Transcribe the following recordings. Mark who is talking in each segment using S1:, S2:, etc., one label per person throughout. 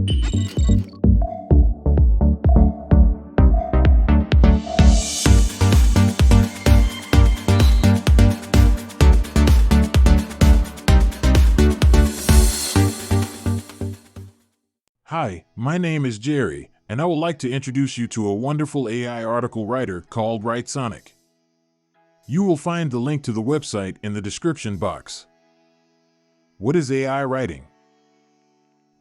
S1: Hi, my name is Jerry, and I would like to introduce you to a wonderful AI article writer called Writesonic. You will find the link to the website in the description box. What is AI writing?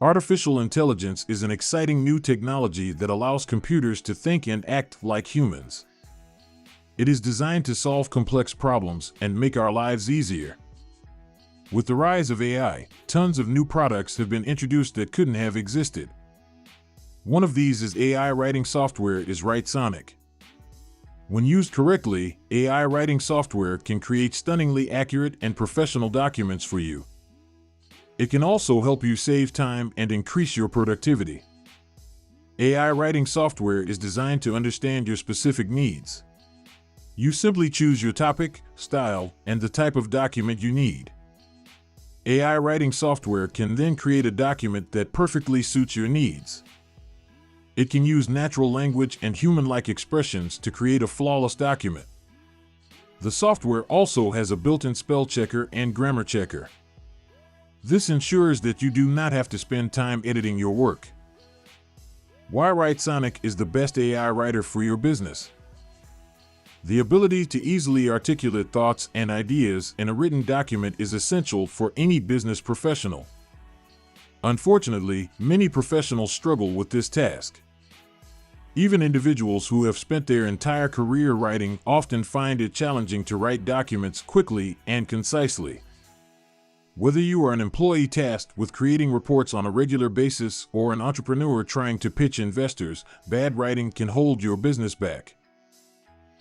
S1: Artificial intelligence is an exciting new technology that allows computers to think and act like humans. It is designed to solve complex problems and make our lives easier. With the rise of AI, tons of new products have been introduced that couldn't have existed. One of these is AI writing software is Writesonic. When used correctly, AI writing software can create stunningly accurate and professional documents for you. It can also help you save time and increase your productivity. AI writing software is designed to understand your specific needs. You simply choose your topic, style, and the type of document you need. AI writing software can then create a document that perfectly suits your needs. It can use natural language and human-like expressions to create a flawless document. The software also has a built-in spell checker and grammar checker. This ensures that you do not have to spend time editing your work. Why Writesonic is the best AI writer for your business? The ability to easily articulate thoughts and ideas in a written document is essential for any business professional. Unfortunately, many professionals struggle with this task. Even individuals who have spent their entire career writing often find it challenging to write documents quickly and concisely. Whether you are an employee tasked with creating reports on a regular basis or an entrepreneur trying to pitch investors, bad writing can hold your business back.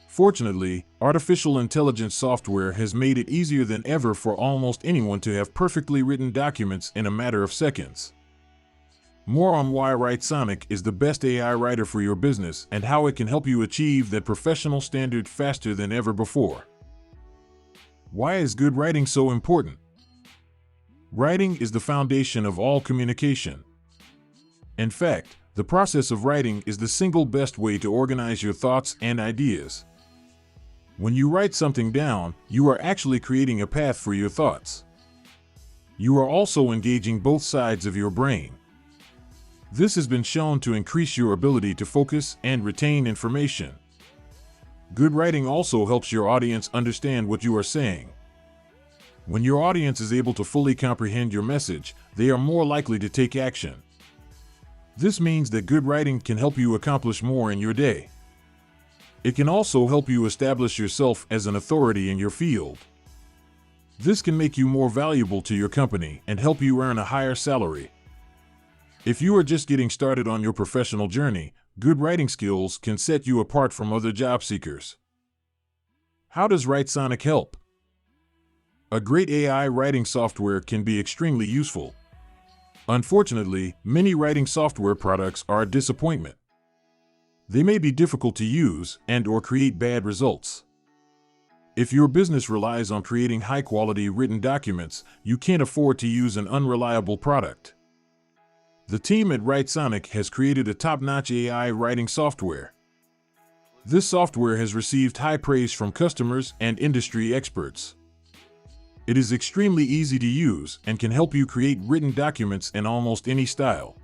S1: Fortunately, artificial intelligence software has made it easier than ever for almost anyone to have perfectly written documents in a matter of seconds. More on why Writesonic is the best AI writer for your business and how it can help you achieve that professional standard faster than ever before. Why is good writing so important? Writing is the foundation of all communication. In fact, the process of writing is the single best way to organize your thoughts and ideas. When you write something down, you are actually creating a path for your thoughts. You are also engaging both sides of your brain. This has been shown to increase your ability to focus and retain information. Good writing also helps your audience understand what you are saying. When your audience is able to fully comprehend your message, they are more likely to take action. This means that good writing can help you accomplish more in your day. It can also help you establish yourself as an authority in your field. This can make you more valuable to your company and help you earn a higher salary. If you are just getting started on your professional journey, good writing skills can set you apart from other job seekers. How does Writesonic help? A great AI writing software can be extremely useful. Unfortunately, many writing software products are a disappointment. They may be difficult to use and/or create bad results. If your business relies on creating high-quality written documents, you can't afford to use an unreliable product. The team at Writesonic has created a top-notch AI writing software. This software has received high praise from customers and industry experts. It is extremely easy to use and can help you create written documents in almost any style.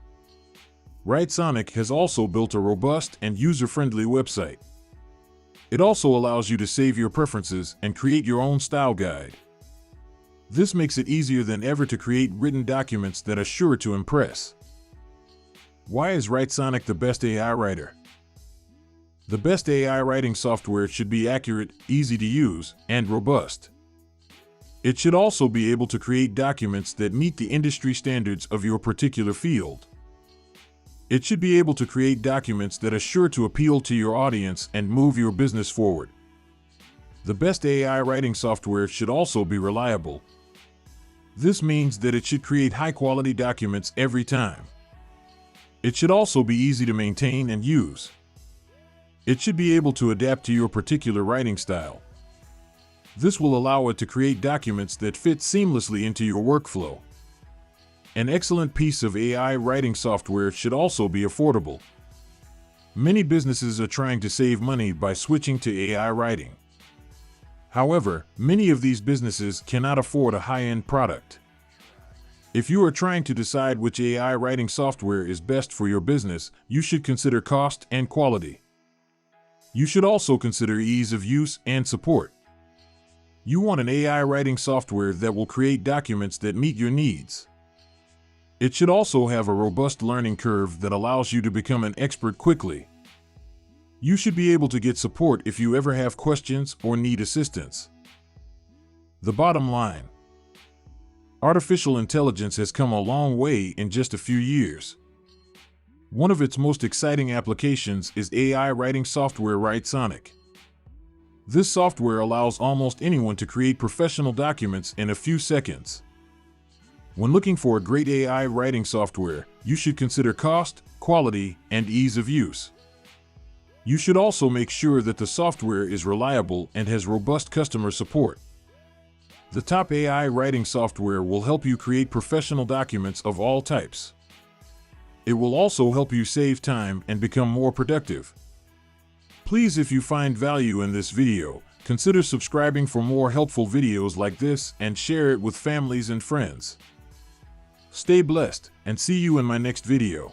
S1: Writesonic has also built a robust and user-friendly website. It also allows you to save your preferences and create your own style guide. This makes it easier than ever to create written documents that are sure to impress. Why is Writesonic the best AI writer? The best AI writing software should be accurate, easy to use, and robust. It should also be able to create documents that meet the industry standards of your particular field. It should be able to create documents that are sure to appeal to your audience and move your business forward. The best AI writing software should also be reliable. This means that it should create high-quality documents every time. It should also be easy to maintain and use. It should be able to adapt to your particular writing style. This will allow it to create documents that fit seamlessly into your workflow. An excellent piece of AI writing software should also be affordable. Many businesses are trying to save money by switching to AI writing. However, many of these businesses cannot afford a high-end product. If you are trying to decide which AI writing software is best for your business, you should consider cost and quality. You should also consider ease of use and support. You want an AI writing software that will create documents that meet your needs. It should also have a robust learning curve that allows you to become an expert quickly. You should be able to get support if you ever have questions or need assistance. The bottom line: artificial intelligence has come a long way in just a few years. One of its most exciting applications is AI writing software Writesonic. This software allows almost anyone to create professional documents in a few seconds. When looking for a great AI writing software, you should consider cost, quality, and ease of use. You should also make sure that the software is reliable and has robust customer support. The top AI writing software will help you create professional documents of all types. It will also help you save time and become more productive. Please, if you find value in this video, consider subscribing for more helpful videos like this and share it with families and friends. Stay blessed, and see you in my next video.